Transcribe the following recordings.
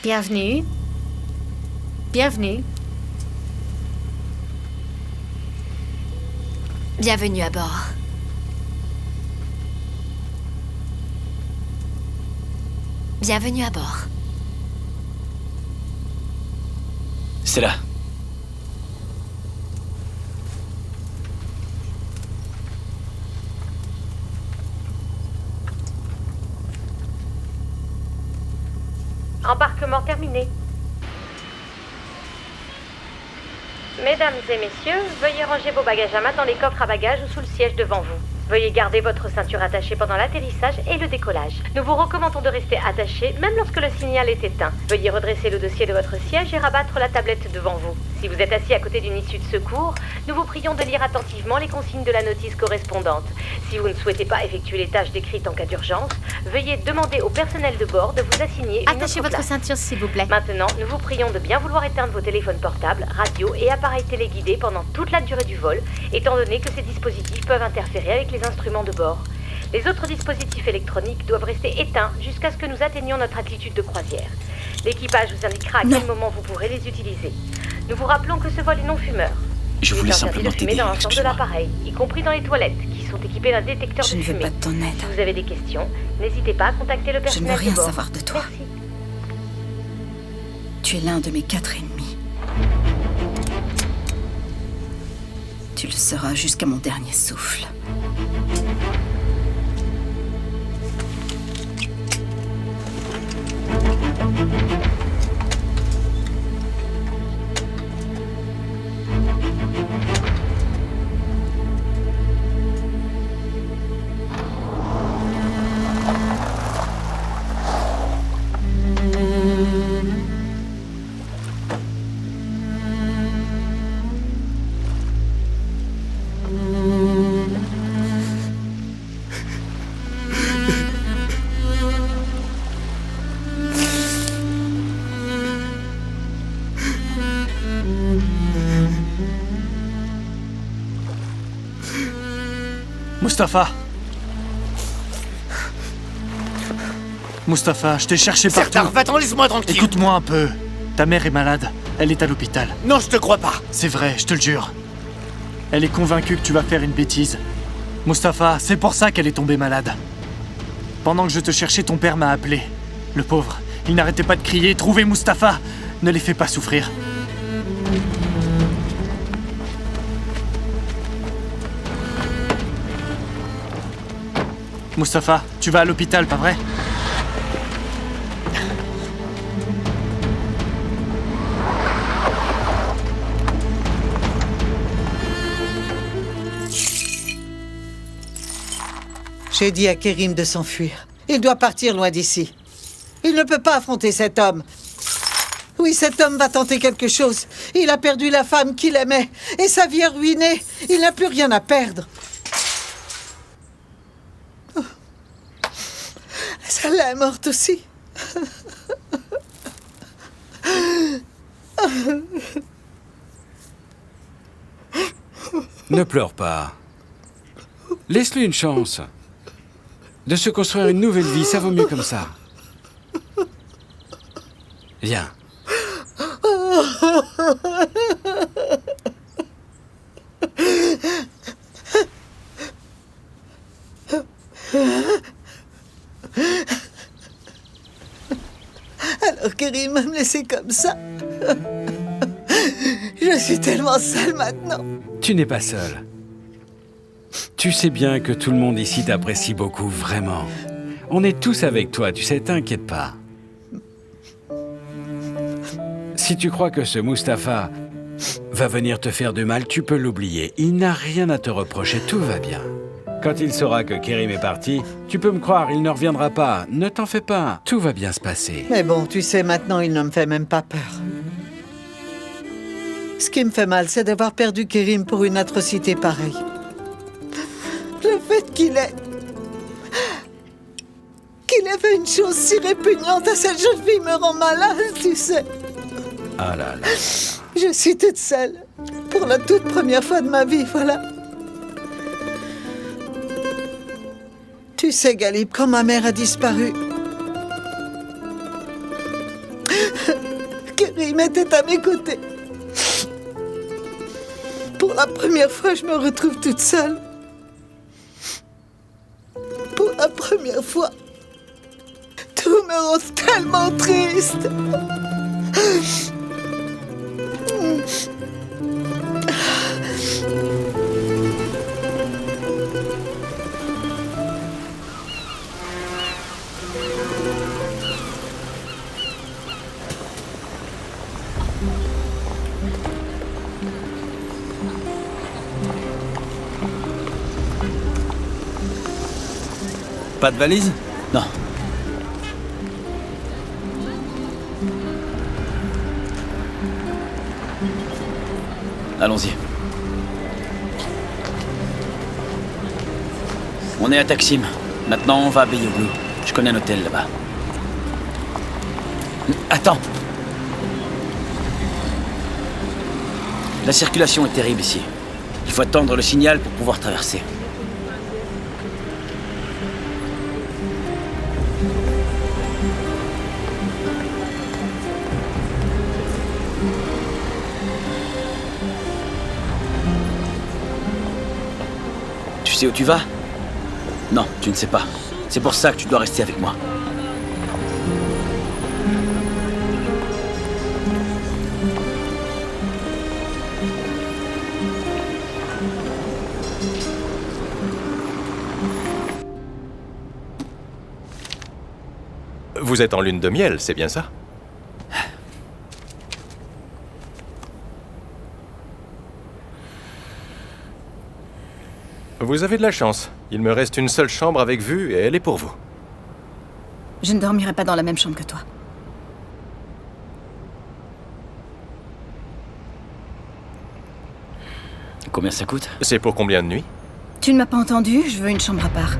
Bienvenue. Bienvenue. Bienvenue à bord. Bienvenue à bord. C'est là. Embarquement terminé. Mesdames et messieurs, veuillez ranger vos bagages à main dans les coffres à bagages ou sous le siège devant vous. Veuillez garder votre ceinture attachée pendant l'atterrissage et le décollage. Nous vous recommandons de rester attaché même lorsque le signal est éteint. Veuillez redresser le dossier de votre siège et rabattre la tablette devant vous. Si vous êtes assis à côté d'une issue de secours, nous vous prions de lire attentivement les consignes de la notice correspondante. Si vous ne souhaitez pas effectuer les tâches décrites en cas d'urgence, veuillez demander au personnel de bord de vous assigner une Attachez autre votre place. ceinture, s'il vous plaît. Maintenant, nous vous prions de bien vouloir éteindre vos téléphones portables, radios et appareils téléguidés pendant toute la durée du vol, étant donné que ces dispositifs peuvent interférer avec les instruments de bord. Les autres dispositifs électroniques doivent rester éteints jusqu'à ce que nous atteignions notre altitude de croisière. L'équipage vous indiquera à quel moment vous pourrez les utiliser. Nous vous rappelons que ce vol est non fumeur. Je voulais Il est interdit simplement de fumer t'aider, dans l'ensemble de excuse-moi. l'appareil, y compris dans les toilettes, qui sont équipées d'un détecteur Je de ne veux fumée. pas de ton aide. Si vous avez des questions, n'hésitez pas à contacter le Je ne personnel veux rien de bord. savoir de toi. Merci. Tu es l'un de mes 4 ennemis. Tu le seras jusqu'à mon dernier souffle. Mustapha. Mustapha, je t'ai cherché Certain, partout. va-t'en, laisse-moi tranquille. Écoute-moi un peu. Ta mère est malade. Elle est à l'hôpital. Non, je te crois pas. C'est vrai, je te le jure. Elle est convaincue que tu vas faire une bêtise. Mustapha, c'est pour ça qu'elle est tombée malade. Pendant que je te cherchais, ton père m'a appelé. Le pauvre, il n'arrêtait pas de crier « Trouvez Mustapha !» Ne les fais pas souffrir. Mustapha, tu vas à l'hôpital, pas vrai? J'ai dit à Kérim de s'enfuir. Il doit partir loin d'ici. Il ne peut pas affronter cet homme. Oui, cet homme va tenter quelque chose. Il a perdu la femme qu'il aimait et sa vie est ruinée. Il n'a plus rien à perdre. Oh. Celle-là est morte aussi. Ne pleure pas. Laisse-lui une chance. De se construire une nouvelle vie, ça vaut mieux comme ça. Viens. Alors Kérim va me laisser comme ça. Je suis tellement seule maintenant. Tu n'es pas seul. Tu sais bien que tout le monde ici t'apprécie beaucoup, vraiment. On est tous avec toi, tu sais, t'inquiète pas. Si tu crois que ce Mustapha va venir te faire du mal, tu peux l'oublier. Il n'a rien à te reprocher, tout va bien. Quand il saura que Kérim est parti, tu peux me croire, il ne reviendra pas. Ne t'en fais pas, tout va bien se passer. Mais bon, tu sais, maintenant, il ne me fait même pas peur. Ce qui me fait mal, c'est d'avoir perdu Kérim pour une atrocité pareille. Le fait qu'il ait fait une chose si répugnante à cette jeune fille me rend malade, tu sais. Ah là là. Je suis toute seule. Pour la toute première fois de ma vie, voilà. Tu sais, Galib, quand ma mère a disparu, Kérim était à mes côtés. Pour la première fois, je me retrouve toute seule. Pour la première fois, tout me rend tellement triste. Pas de valise? Non. Allons-y. On est à Taksim. Maintenant, on va à Beyoğlu. Je connais un hôtel là-bas. Attends! La circulation est terrible ici. Il faut attendre le signal pour pouvoir traverser. Tu sais où tu vas? Non, tu ne sais pas. C'est pour ça que tu dois rester avec moi. Vous êtes en lune de miel, c'est bien ça? Vous avez de la chance. Il me reste une seule chambre avec vue et elle est pour vous. Je ne dormirai pas dans la même chambre que toi. Combien ça coûte? C'est pour combien de nuits? Tu ne m'as pas entendu, je veux une chambre à part.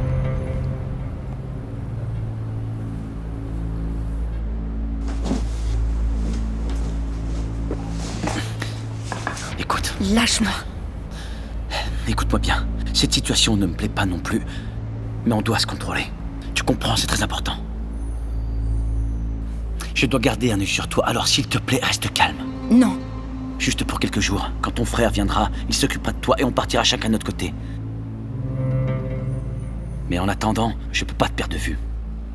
Écoute. Lâche-moi. Écoute-moi bien. Cette situation ne me plaît pas non plus. Mais on doit se contrôler. Tu comprends, c'est très important. Je dois garder un œil sur toi, alors s'il te plaît, reste calme. Non. Juste pour quelques jours. Quand ton frère viendra, il s'occupera de toi et on partira chacun de notre côté. Mais en attendant, je peux pas te perdre de vue.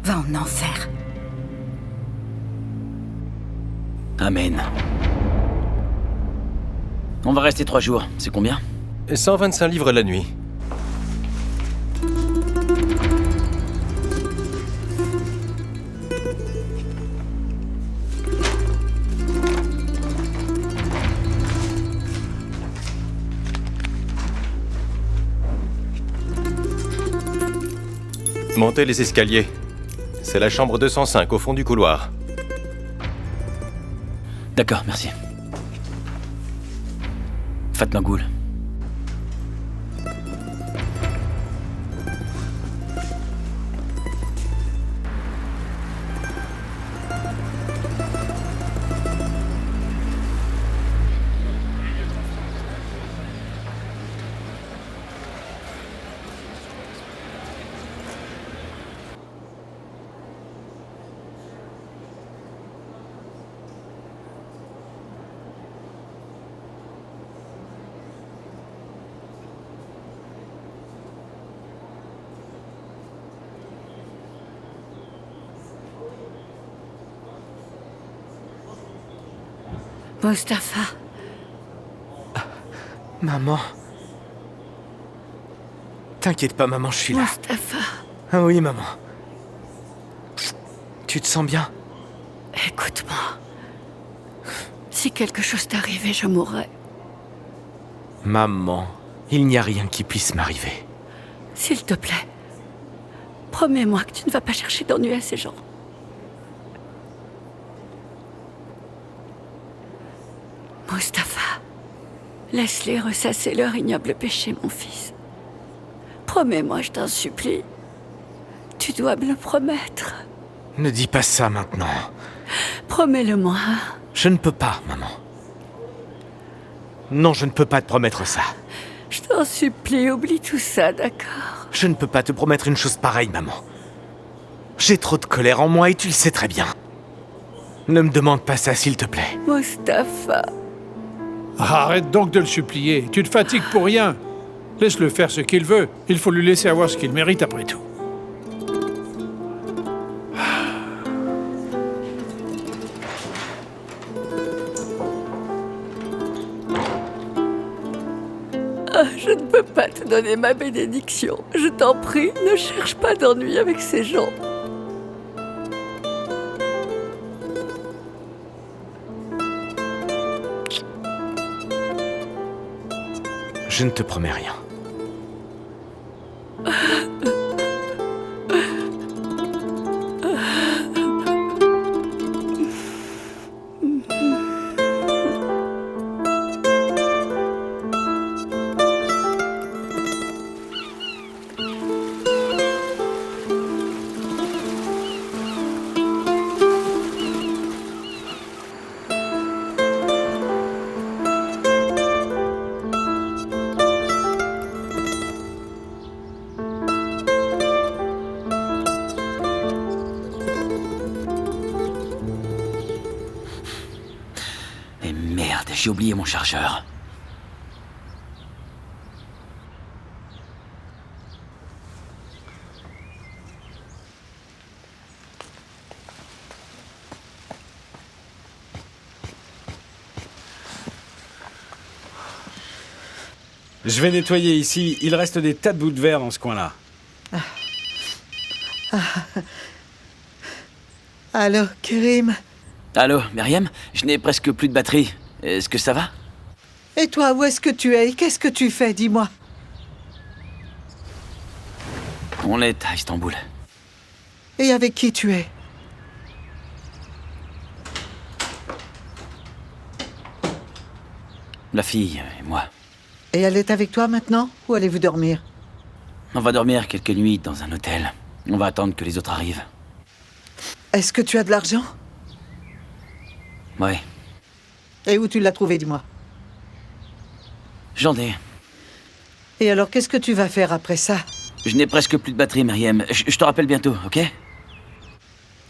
Va en enfer. Amen. On va rester 3 jours. C'est combien? 125 livres la nuit. Montez les escaliers. C'est la chambre 205 au fond du couloir. D'accord, merci. Fatma Ghoul. Mustapha. Maman. T'inquiète pas, maman, je suis là. Mustapha. Ah oui, maman. Tu te sens bien? Écoute-moi. Si quelque chose t'arrivait, je mourrais. Maman, il n'y a rien qui puisse m'arriver. S'il te plaît, promets-moi que tu ne vas pas chercher d'ennui à ces gens. Mustapha, laisse-les ressasser leur ignoble péché, mon fils. Promets-moi, je t'en supplie. Tu dois me le promettre. Ne dis pas ça maintenant. Promets-le-moi. Je ne peux pas, maman. Non, je ne peux pas te promettre ça. Je t'en supplie, oublie tout ça, d'accord? Je ne peux pas te promettre une chose pareille, maman. J'ai trop de colère en moi et tu le sais très bien. Ne me demande pas ça, s'il te plaît. Mustapha, Arrête donc de le supplier. Tu te fatigues pour rien. Laisse-le faire ce qu'il veut. Il faut lui laisser avoir ce qu'il mérite après tout. je ne peux pas te donner ma bénédiction. Je t'en prie, ne cherche pas d'ennui avec ces gens. Je ne te promets rien. Et merde, j'ai oublié mon chargeur. Je vais nettoyer ici. Il reste des tas de bouts de verre dans ce coin-là. Allô, Kerim? Allô, Myriam? Je n'ai presque plus de batterie. Est-ce que ça va? Et toi, où est-ce que tu es? Qu'est-ce que tu fais? Dis-moi. On est à Istanbul. Et avec qui tu es? La fille et moi. Et elle est avec toi maintenant? Où allez-vous dormir? On va dormir quelques nuits dans un hôtel. On va attendre que les autres arrivent. Est-ce que tu as de l'argent? Ouais, Et où tu l'as trouvé, dis-moi? j'en ai. Et alors, qu'est-ce que tu vas faire après ça? Je n'ai presque plus de batterie, Myriam. Je te rappelle bientôt, ok?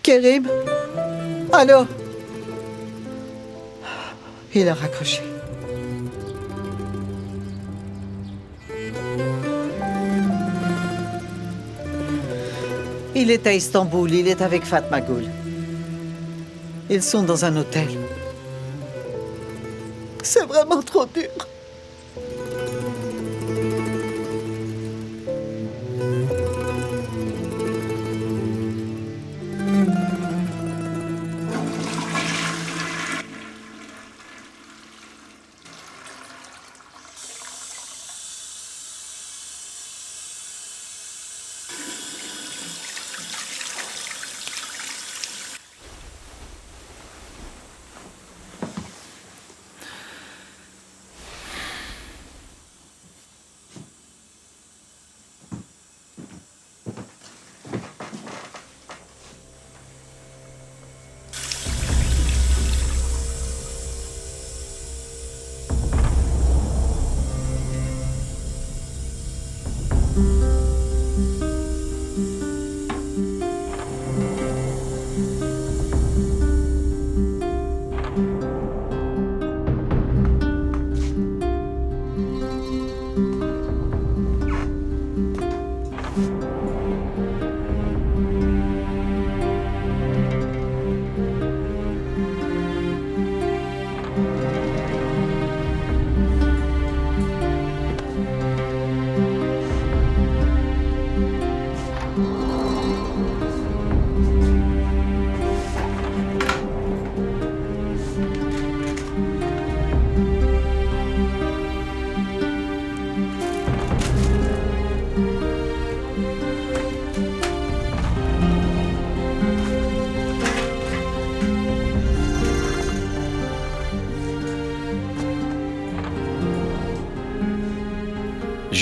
Kerim? Allô? Il a raccroché. Il est à Istanbul, il est avec Fatma Gul. Ils sont dans un hôtel. C'est vraiment trop dur.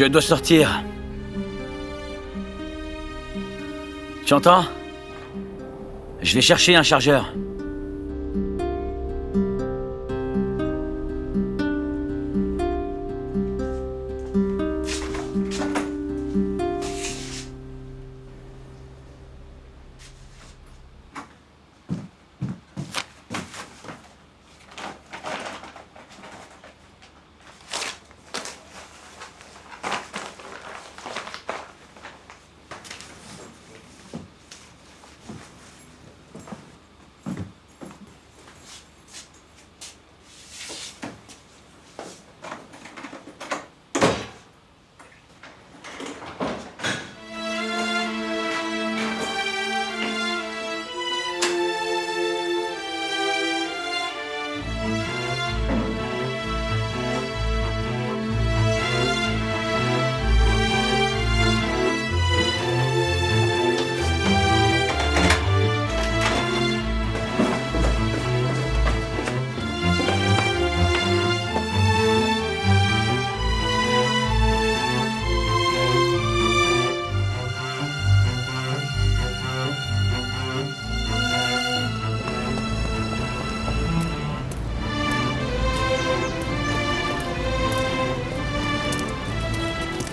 Je dois sortir. Tu entends? Je vais chercher un chargeur.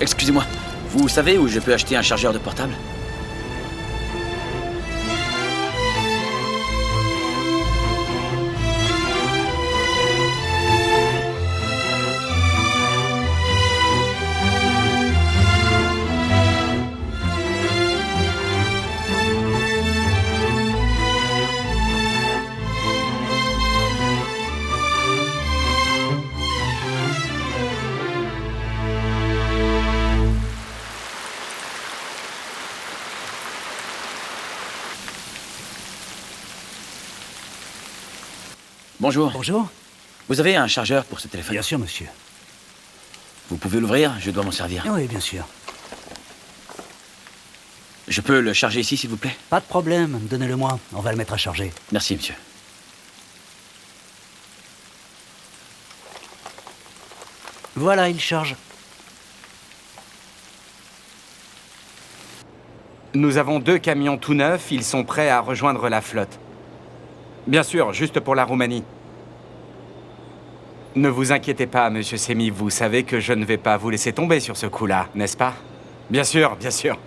Excusez-moi, vous savez où je peux acheter un chargeur de portable? Bonjour. Bonjour. Vous avez un chargeur pour ce téléphone? Bien sûr, monsieur. Vous pouvez l'ouvrir? Je dois m'en servir. Oui, bien sûr. Je peux le charger ici, s'il vous plaît? Pas de problème, donnez-le-moi. On va le mettre à charger. Merci, monsieur. Voilà, il charge. Nous avons 2 camions tout neufs, ils sont prêts à rejoindre la flotte. Bien sûr, juste pour la Roumanie. Ne vous inquiétez pas, monsieur Semi, vous savez que je ne vais pas vous laisser tomber sur ce coup-là, n'est-ce pas? Bien sûr, bien sûr.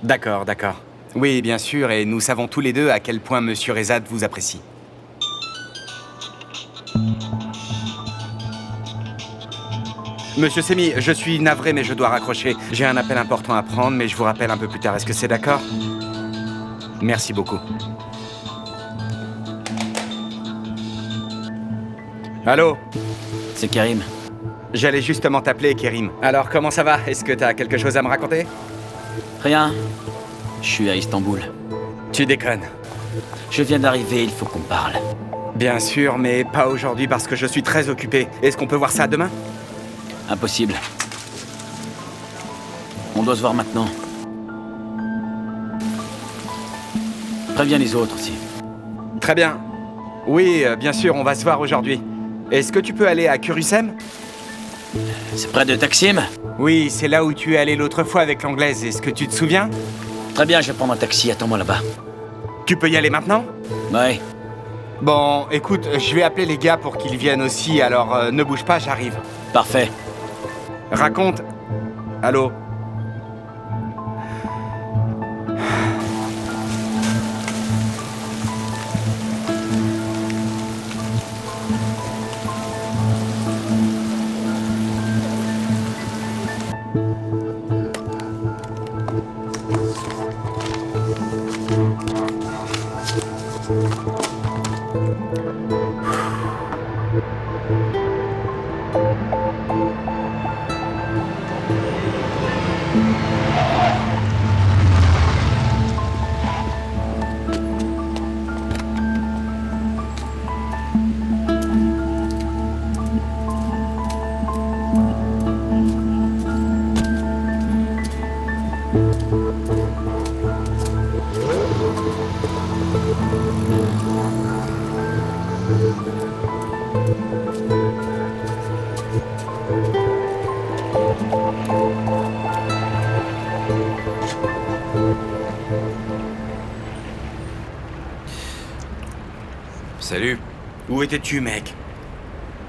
D'accord, d'accord. Oui, bien sûr, et nous savons tous les deux à quel point monsieur Rezad vous apprécie. Monsieur Semi, je suis navré, mais je dois raccrocher. J'ai un appel important à prendre, mais je vous rappelle un peu plus tard. Est-ce que c'est d'accord? Merci beaucoup. Allô? C'est Kerim. J'allais justement t'appeler, Kerim. Alors, comment ça va? Est-ce que t'as quelque chose à me raconter? Rien. Je suis à Istanbul. Tu déconnes. Je viens d'arriver, il faut qu'on parle. Bien sûr, mais pas aujourd'hui parce que je suis très occupé. Est-ce qu'on peut voir ça demain? Impossible. On doit se voir maintenant. Préviens les autres aussi. Très bien. Oui, bien sûr, on va se voir aujourd'hui. Est-ce que tu peux aller à Kurusem? C'est près de Taksim? Oui, c'est là où tu es allé l'autre fois avec l'anglaise. Est-ce que tu te souviens? Très bien, je vais prendre un taxi. Attends-moi là-bas. Tu peux y aller maintenant? Ouais. Bon, écoute, je vais appeler les gars pour qu'ils viennent aussi, alors ne bouge pas, j'arrive. Parfait. Raconte. Allô? Salut. Où étais-tu, mec?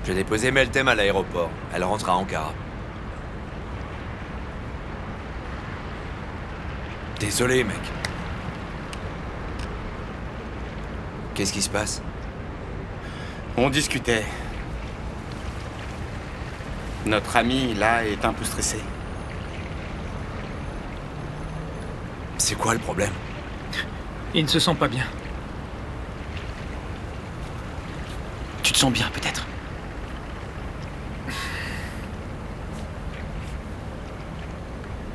J'ai déposé Meltem à l'aéroport. Elle rentre à Ankara. Désolé, mec. Qu'est-ce qui se passe? On discutait. Notre ami, là, est un peu stressé. C'est quoi le problème? Il ne se sent pas bien. Tu te sens bien, peut-être?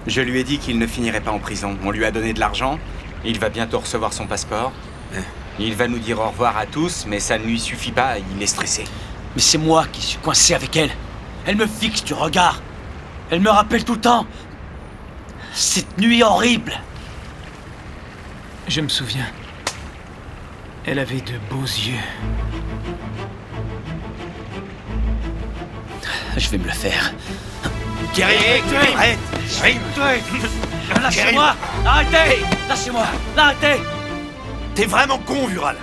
Je lui ai dit qu'il ne finirait pas en prison. On lui a donné de l'argent. Il va bientôt recevoir son passeport. Il va nous dire au revoir à tous, mais ça ne lui suffit pas, il est stressé. Mais c'est moi qui suis coincé avec elle. Elle me fixe du regard. Elle me rappelle tout le temps. Cette nuit horrible. Je me souviens. Elle avait de beaux yeux. Je vais me le faire. Kérim, arrête! Kérim! Lâchez-moi! Arrêtez! Lâchez-moi! Arrêtez! T'es vraiment con, Vural.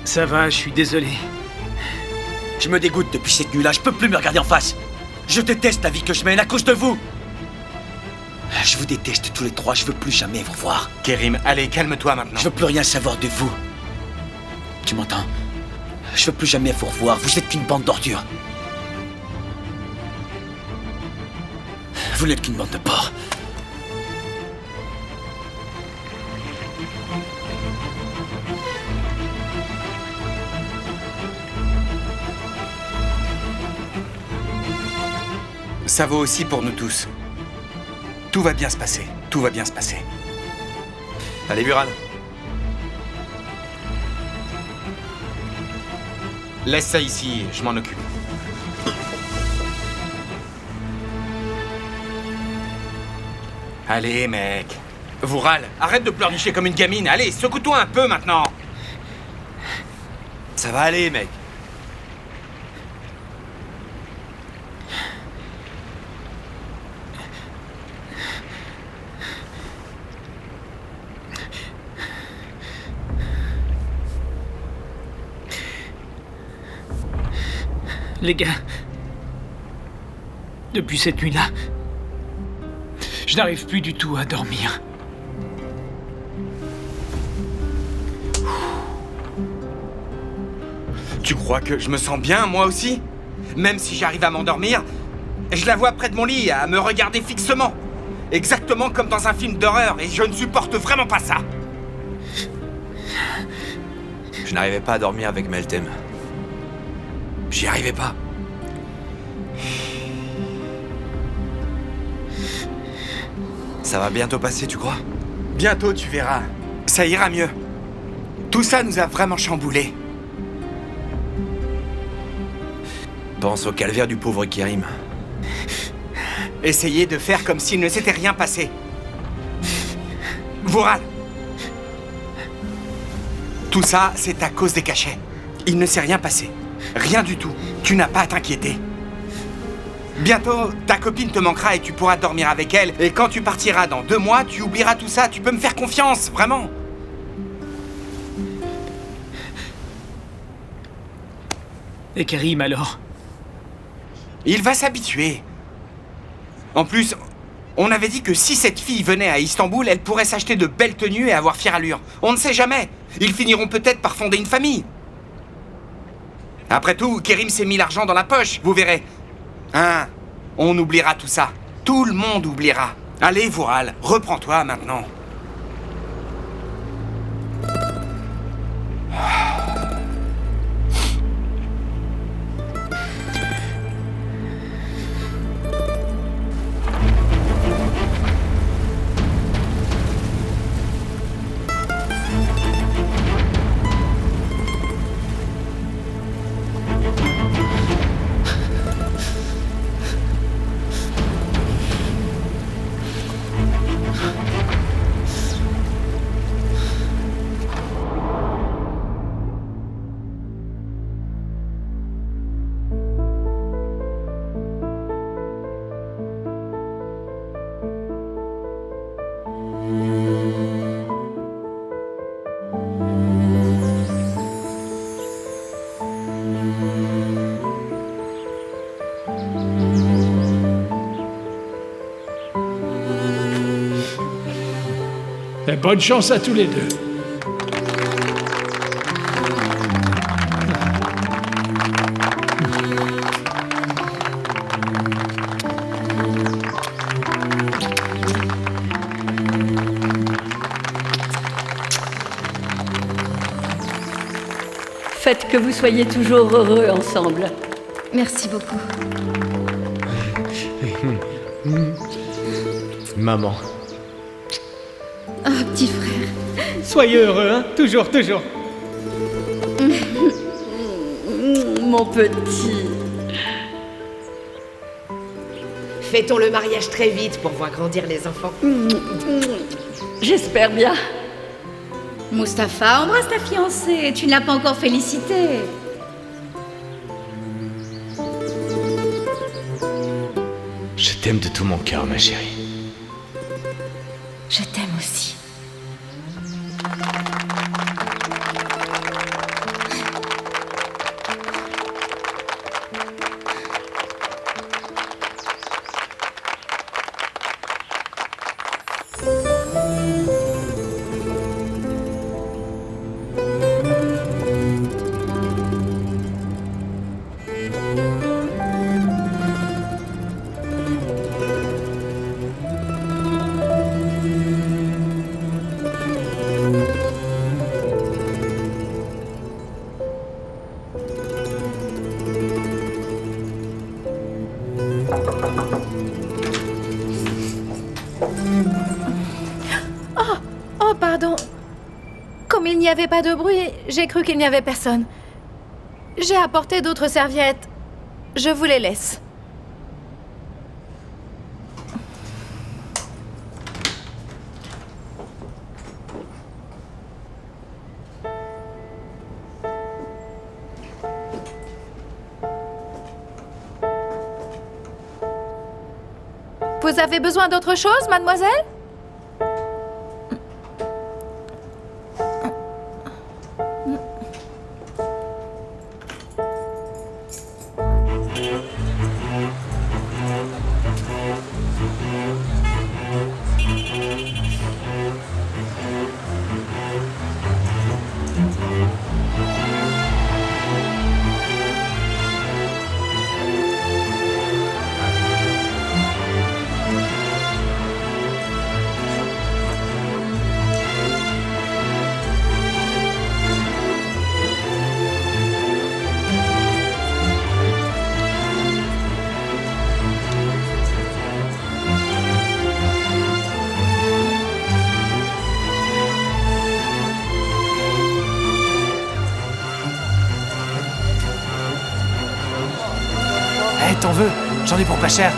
Ça va, je suis désolé. Je me dégoûte depuis cette nuit-là, je peux plus me regarder en face. Je déteste la vie que je mène à cause de vous. Je vous déteste tous les trois, je veux plus jamais vous revoir. Kérim, allez, calme-toi maintenant. Je veux plus rien savoir de vous. Tu m'entends? Je veux plus jamais vous revoir, vous êtes qu'une bande d'ordures. Vous n'êtes qu'une bande de porcs. Ça vaut aussi pour nous tous. Tout va bien se passer. Tout va bien se passer. Allez, Vural. Laisse ça ici, je m'en occupe. Allez, mec. Vural, arrête de pleurnicher comme une gamine. Allez, secoue-toi un peu maintenant. Ça va aller, mec. Les gars, depuis cette nuit-là, je n'arrive plus du tout à dormir. Tu crois que je me sens bien, moi aussi? Même si j'arrive à m'endormir, je la vois près de mon lit, à me regarder fixement. Exactement comme dans un film d'horreur, et je ne supporte vraiment pas ça. Je n'arrivais pas à dormir avec Meltem. J'y arrivais pas. Ça va bientôt passer, tu crois? Bientôt, tu verras. Ça ira mieux. Tout ça nous a vraiment chamboulés. Pense au calvaire du pauvre Kérim. Essayez de faire comme s'il ne s'était rien passé. Vural. Tout ça, c'est à cause des cachets. Il ne s'est rien passé. Rien du tout. Tu n'as pas à t'inquiéter. Bientôt, ta copine te manquera et tu pourras dormir avec elle. Et quand tu partiras dans 2 mois, tu oublieras tout ça. Tu peux me faire confiance, vraiment. Et Kérim, alors? Il va s'habituer. En plus, on avait dit que si cette fille venait à Istanbul, elle pourrait s'acheter de belles tenues et avoir fière allure. On ne sait jamais. Ils finiront peut-être par fonder une famille. Après tout, Kérim s'est mis l'argent dans la poche, vous verrez. Hein? On oubliera tout ça. Tout le monde oubliera. Allez, Vural, reprends-toi maintenant. Et bonne chance à tous les deux. Faites que vous soyez toujours heureux ensemble. Merci beaucoup. Maman. Oh, petit frère. Soyez heureux, hein? Toujours, toujours. Mon petit. Fêtons le mariage très vite pour voir grandir les enfants. J'espère bien. Mustapha, embrasse ta fiancée. Tu ne l'as pas encore félicitée. Je t'aime de tout mon cœur, ma chérie. Je t'aime aussi. Oh, pardon. Comme il n'y avait pas de bruit, j'ai cru qu'il n'y avait personne. J'ai apporté d'autres serviettes. Je vous les laisse. Vous avez besoin d'autre chose, mademoiselle ? T'en veux? J'en ai pour pas cher.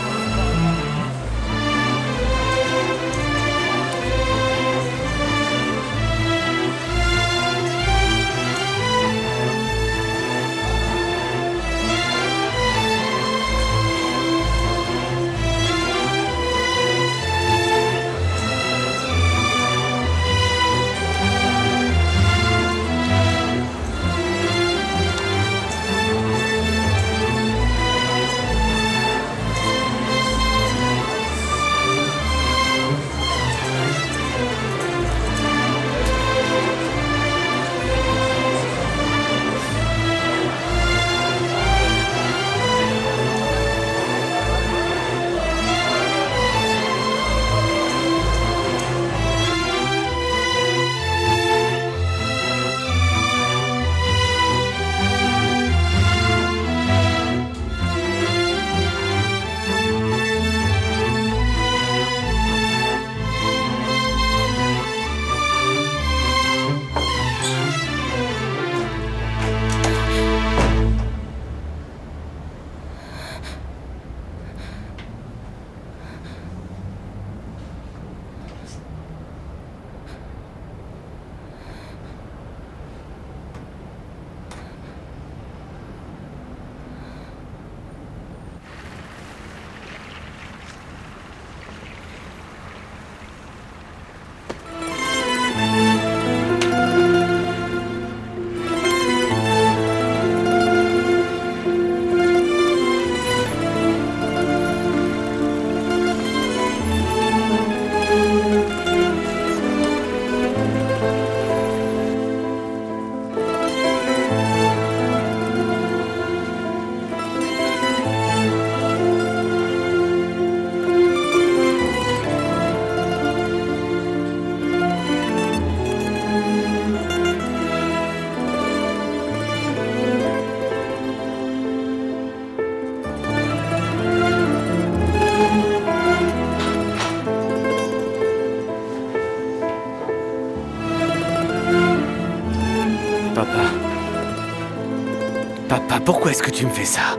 Papa, pourquoi est-ce que tu me fais ça?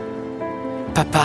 Papa!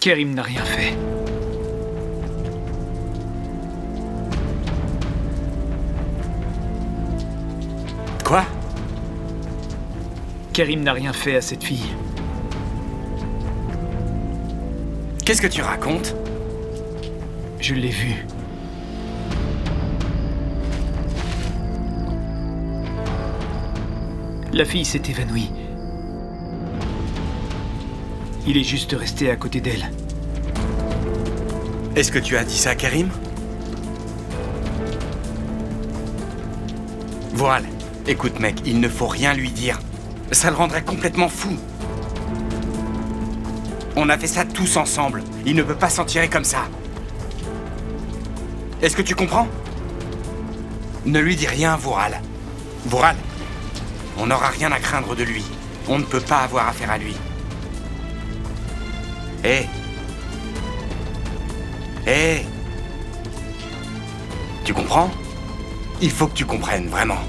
Kerim n'a rien fait. Quoi? Kerim n'a rien fait à cette fille. Qu'est-ce que tu racontes? Je l'ai vue. La fille s'est évanouie. Il est juste resté à côté d'elle. Est-ce que tu as dit ça à Kerim? Voile, écoute mec, il ne faut rien lui dire. Ça le rendrait complètement fou. On a fait ça tous ensemble. Il ne peut pas s'en tirer comme ça. Est-ce que tu comprends? Ne lui dis rien, Voral. Voral, on n'aura rien à craindre de lui. On ne peut pas avoir affaire à lui. Hé! Hé! Tu comprends? Il faut que tu comprennes, vraiment.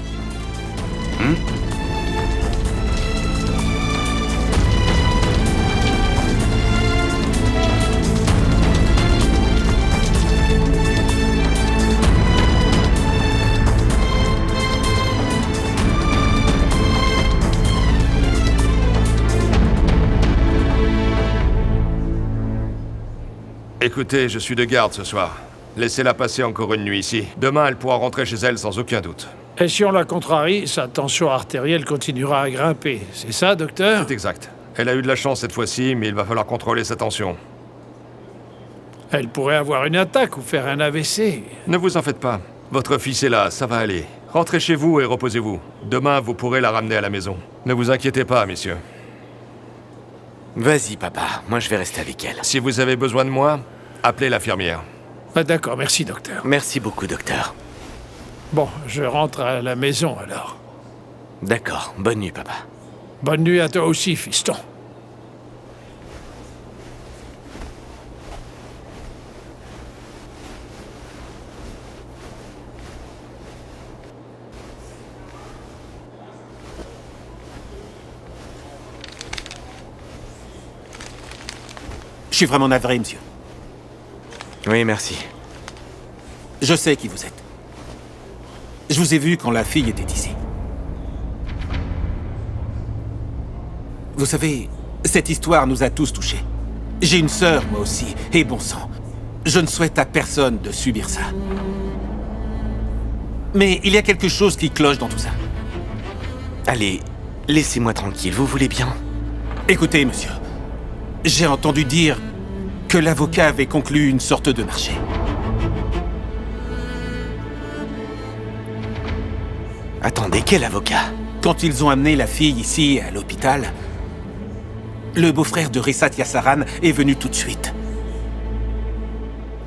Écoutez, je suis de garde ce soir. Laissez-la passer encore une nuit ici. Demain, elle pourra rentrer chez elle sans aucun doute. Et si on la contrarie, sa tension artérielle continuera à grimper. C'est ça, docteur? C'est exact. Elle a eu de la chance cette fois-ci, mais il va falloir contrôler sa tension. Elle pourrait avoir une attaque ou faire un AVC. Ne vous en faites pas. Votre fils est là, ça va aller. Rentrez chez vous et reposez-vous. Demain, vous pourrez la ramener à la maison. Ne vous inquiétez pas, messieurs. Vas-y, papa. Moi, je vais rester avec elle. Si vous avez besoin de moi, appelez l'infirmière. Ah, d'accord, merci, docteur. Merci beaucoup, docteur. Bon, je rentre à la maison, alors. D'accord. Bonne nuit, papa. Bonne nuit à toi aussi, fiston. Je suis vraiment navré, monsieur. Oui, merci. Je sais qui vous êtes. Je vous ai vu quand la fille était ici. Vous savez, cette histoire nous a tous touchés. J'ai une sœur, moi aussi, et bon sang, je ne souhaite à personne de subir ça. Mais il y a quelque chose qui cloche dans tout ça. Allez, laissez-moi tranquille, vous voulez bien? Écoutez, monsieur, j'ai entendu dire que l'avocat avait conclu une sorte de marché. Attendez, quel avocat? Quand ils ont amené la fille ici, à l'hôpital, le beau-frère de Rissat Yassaran est venu tout de suite.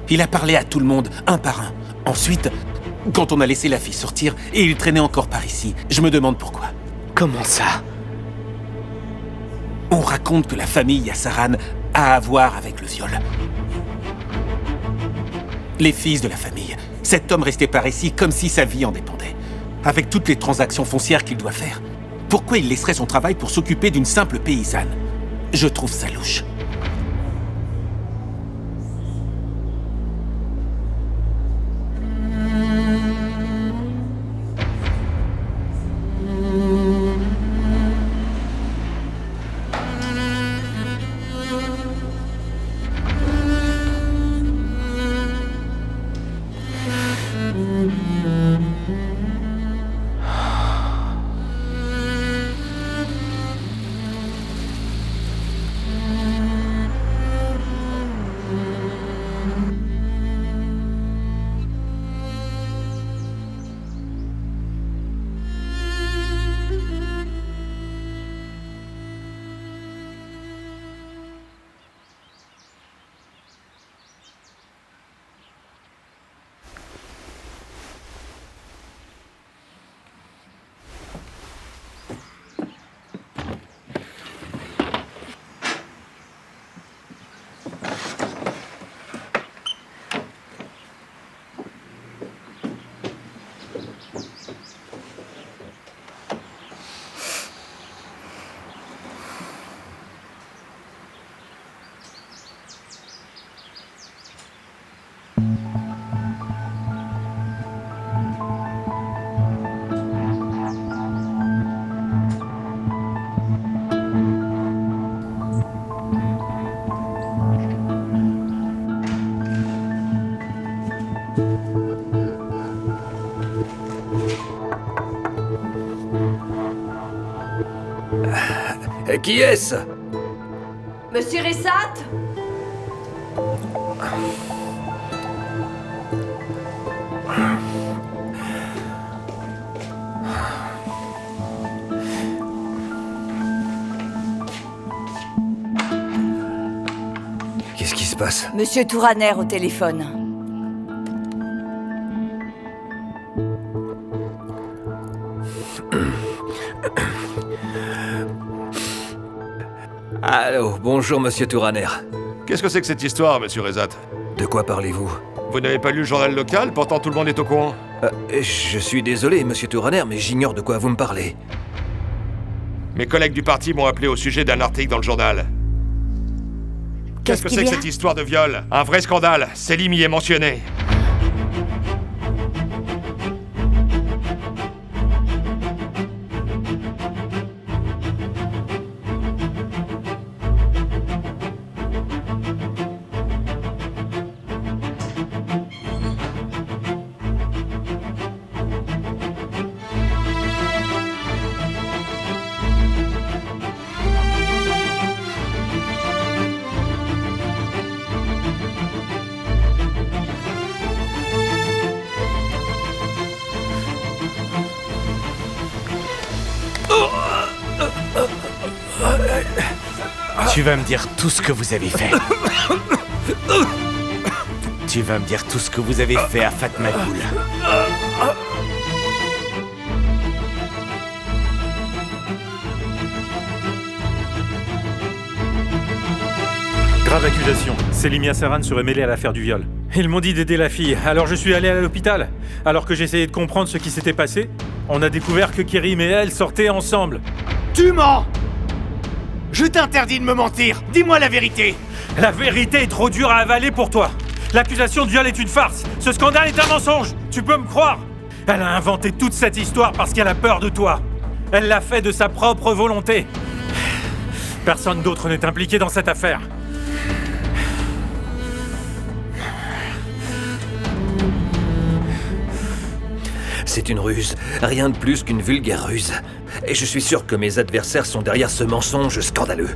Il a parlé à tout le monde, un par un. Ensuite, quand on a laissé la fille sortir, et il traînait encore par ici, je me demande pourquoi. Comment ça? On raconte que la famille Yassaran a à voir avec le viol. Les fils de la famille. Cet homme restait par ici comme si sa vie en dépendait. Avec toutes les transactions foncières qu'il doit faire. Pourquoi il laisserait son travail pour s'occuper d'une simple paysanne? Je trouve ça louche. Qui est-ce? Monsieur Ressat? Qu'est-ce qui se passe? Monsieur Touraner au téléphone. Allô, bonjour monsieur Touraner. Qu'est-ce que c'est que cette histoire, monsieur Rezat? De quoi parlez-vous? Vous n'avez pas lu le journal local, pourtant tout le monde est au courant. Je suis désolé, monsieur Touraner, mais j'ignore de quoi vous me parlez. Mes collègues du parti m'ont appelé au sujet d'un article dans le journal. Qu'est-ce que c'est que cette histoire de viol? Un vrai scandale, Selim y est mentionné. Tu vas me dire tout ce que vous avez fait. Tu vas me dire tout ce que vous avez fait à Fatma Ghoul. Grave accusation. Selim Yassaran serait mêlé à l'affaire du viol. Ils m'ont dit d'aider la fille, alors je suis allé à l'hôpital. Alors que j'essayais de comprendre ce qui s'était passé, on a découvert que Kerim et elle sortaient ensemble. Tu mens! Je t'interdis de me mentir! Dis-moi la vérité! La vérité est trop dure à avaler pour toi. L'accusation de viol est une farce. Ce scandale est un mensonge. Tu peux me croire. Elle a inventé toute cette histoire parce qu'elle a peur de toi. Elle l'a fait de sa propre volonté. Personne d'autre n'est impliqué dans cette affaire. C'est une ruse, rien de plus qu'une vulgaire ruse. Et je suis sûr que mes adversaires sont derrière ce mensonge scandaleux.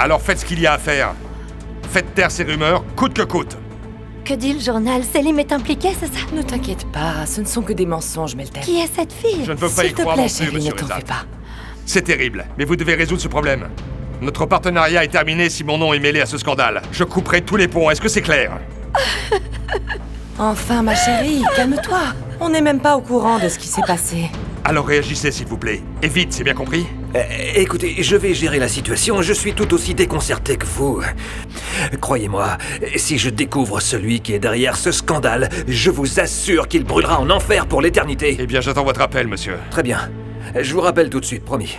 Alors faites ce qu'il y a à faire. Faites taire ces rumeurs, coûte que coûte. Que dit le journal? Selim est impliqué, c'est ça? Ne t'inquiète pas, ce ne sont que des mensonges, Meltem. Qui est cette fille? Je ne veux pas y croire non plus, monsieur Rezat. C'est terrible, mais vous devez résoudre ce problème. Notre partenariat est terminé si mon nom est mêlé à ce scandale. Je couperai tous les ponts, est-ce que c'est clair? Enfin, ma chérie, calme-toi. On n'est même pas au courant de ce qui s'est passé. Alors réagissez, s'il vous plaît. Et vite, c'est bien compris? Écoutez, je vais gérer la situation. Je suis tout aussi déconcerté que vous. Croyez-moi, si je découvre celui qui est derrière ce scandale, je vous assure qu'il brûlera en enfer pour l'éternité. Eh bien, j'attends votre appel, monsieur. Très bien. Je vous rappelle tout de suite, promis.